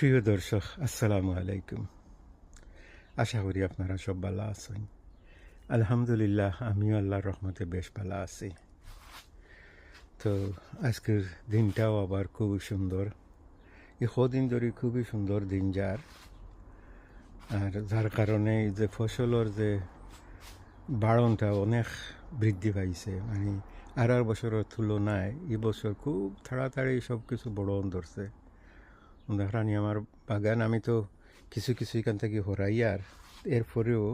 প্রিয় দর্শক, আসসালামু আলাইকুম। আশা করি আপনারা সব ভালো আছেন। আলহামদুলিল্লাহ, আমিও আল্লাহর রহমতে বেশ ভালো আছি। তো আজকের দিনটাও আবার খুবই সুন্দর। এই কদিন ধরে খুবই সুন্দর দিন আর যার কারণে যে ফসলের যে বাড়নটা অনেক বৃদ্ধি পাইছে। মানে আর বছরের তুলনায় এই বছর খুব তাড়াতাড়ি সব কিছু বড় ধরছে। দেখানি আমার বাগান আমি তো কিছু এখান থেকে হরাই, আর এরপরেও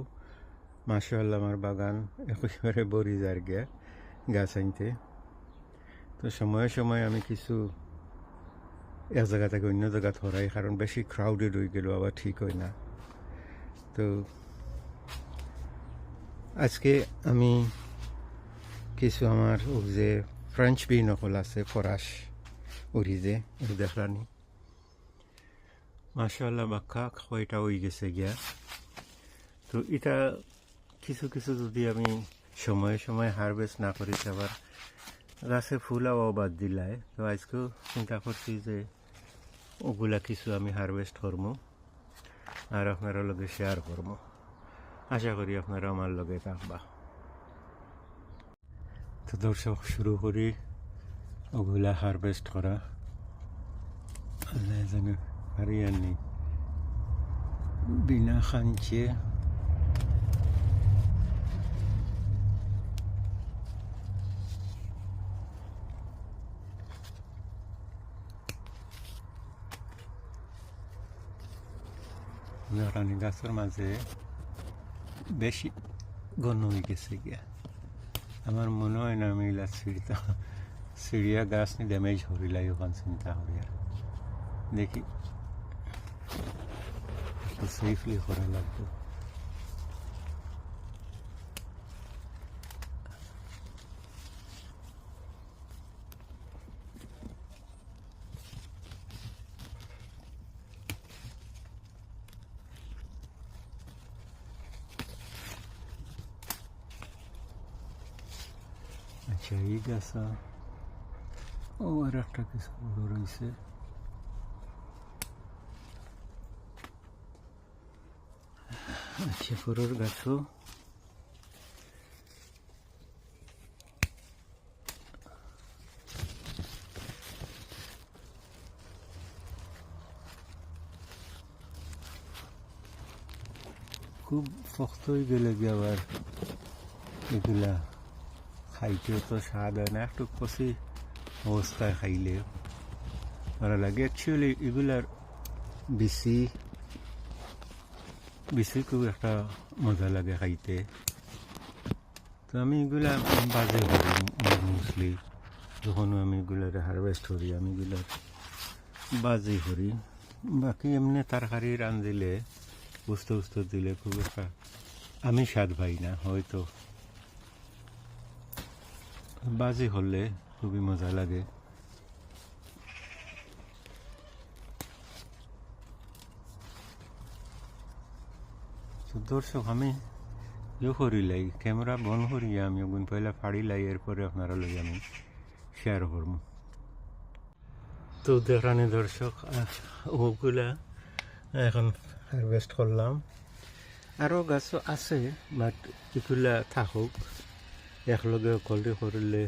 মাশাআল্লাহ আমার বাগান একেবারে বড়ি যার গিয়া গাছ আনতে। তো সময়ে সময়ে আমি কিছু এক জায়গা থেকে অন্য জায়গা হরাই, কারণ বেশি ক্রাউডেড হয়ে গেল আবার ঠিক হয় না। তো আজকে আমি কিছু আমার ও যে ফ্রেঞ্চ বি নকল আছে ফরাস উড়ি যে দেখলানি মাশাআল্লাহ বাক্কা কয়টা হয়ে গেছে গিয়া। তো এটা কিছু যদি আমি সময়ে সময়ে হারভেস্ট না করি আবার গাছে ফুলাও বাদ দিলাই। তো আজকেও চিন্তা করছি যে ওগুলা কিছু আমি হারভেস্ট করবো আর আপনারা লগে শেয়ার করবো। আশা করি আপনারা আমার লগে থাকবা। তো দর্শক, শুরু করি ওগুলা হারভেস্ট করা। যেন হারিয়ানি বিনা খাঞ্চে রানী গাছের মাঝে বেশি ঘন হয়ে গেছে গিয়া। আমার মনে হয় না আমি সিঁড়িয়া গাছ নি ড্যামেজ হরিলাই ওখান চিন্তা করি। আর দেখি সেফলি করা লাগবে। আচ্ছা, এই গাছা ও আর একটা কিছু বড় রয়েছে। আচ্ছা, ফোরের গাছও খুব শক্ত হয়ে গেলে গিয়ে আবার এগুলা খাইতেও তো স্বাদ হয় না, একটু কষি অবস্থায় খাইলে ভালো লাগে। অ্যাকচুয়ালি এগুলার বেশি খুব একটা মজা লাগে খাইতে। তো আমি এগুলা বাজে করি মোস্টলি, যখন আমি এগুলার হারভেস্ট করি আমি এগুলার বাজি করি। বাকি এমনি তরকারি রাঁধিলে উস্তো দিলে খুব একটা আমি স্বাদ পাই না। হয়তো বাজি হলে খুবই মজা লাগে। দর্শক, আমি করিলাই ক্যামেরা বন্ধ করিয়া আমি ওগুন পয়লা ফাড়িলাই, এরপরে আপনারা লই আমি শেয়ার করব। তো দেখানি দর্শক, ওগুলা এখন হারভেস্ট করলাম। আরও গাছও আছে, বাট এগুলা থাকুক একলগে কলটি করলে,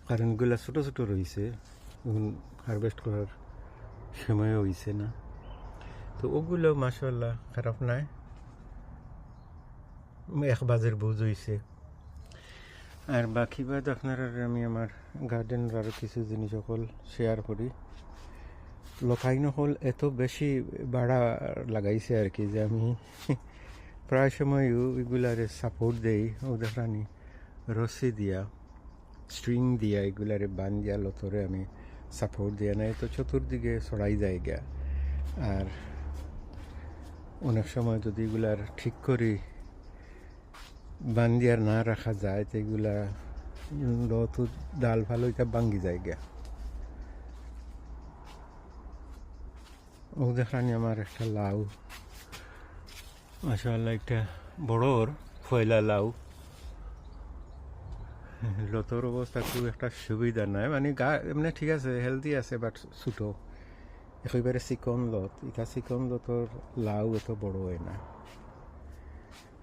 কারণ এগুলা ছোট রয়েছে, এখন হারভেস্ট করার সময় হয়েছে না। তো ওগুলো মাশাআল্লাহ খারাপ নাই, এক বাজের বুঝ হয়েছে। আর বাকি বাদ আপনারা আমি আমার গার্ডেনের আরও কিছু জিনিস সকল শেয়ার করি। লখাইন হল এত বেশি বাড়া লাগাইছে আর কি, যে আমি প্রায় সময় এগুলারে সাপোর্ট দেই। ও দেখানি রশি দিয়া, স্ট্রিং দিয়া এগুলারে বান দিয়া লতরে আমি সাপোর্ট দিয়া নাই, তো চতুর্দিকে ছড়াই যায় গা। আর অনেক সময় যদি এগুলার ঠিক করি বান্দিয়ার না রাখা যায়, তো এগুলা লত ডাল ভালো এটা ভাঙ্গি যায় গা। ও দেখানি আমার একটা লাউ, মাশাআল্লাহ একটা বড়র ফয়লা লাউ। লতর অবস্থা খুব একটা সুবিধা নাই, মানে গা এমনি ঠিক আছে, হেলদি আছে, বাট ছোটো। একেবারে চিকন লত, ইটা চিকন লতর লাউ এত বড় হয় না।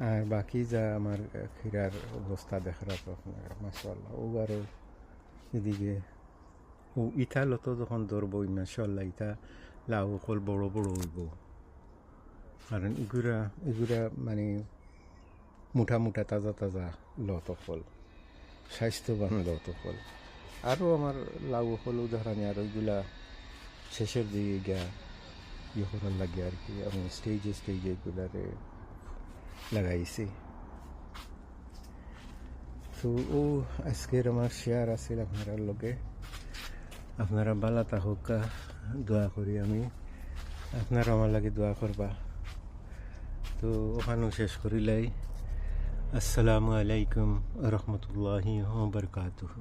আর বাকি যা আমার খিরার অবস্থা দেখার আপনারা মাশাআল্লাহ, ও আরও এদিকে ও ইটা লত যখন ধরবো মাশাআল্লাহ, ইটা লাউ অকল বড় বড় হইব। কারণ এগুলা মানে মুঠা মুঠা তাজা তাজা লত অকল, স্বাস্থ্যবান লত অকল। আরও আমার লাউ অকল উদাহরণে আর ওইগুলা শেষের দিকে গিয়া ইয়ে করার লাগে আর কি, আমি স্টেজে স্টেজে এগুলারে লাগাইছি। তো ও আজকের আমার শেয়ার আছিল আপনারা লগে। আপনারা বালা থাকুক, দোয়া করি আমি, আপনারা আমার লাগে দোয়া করবা। তো ওখানেও শেষ করিলাই। আসসালামু আলাইকুম রহমতুল্লাহি ওয়া বারাকাতুহু।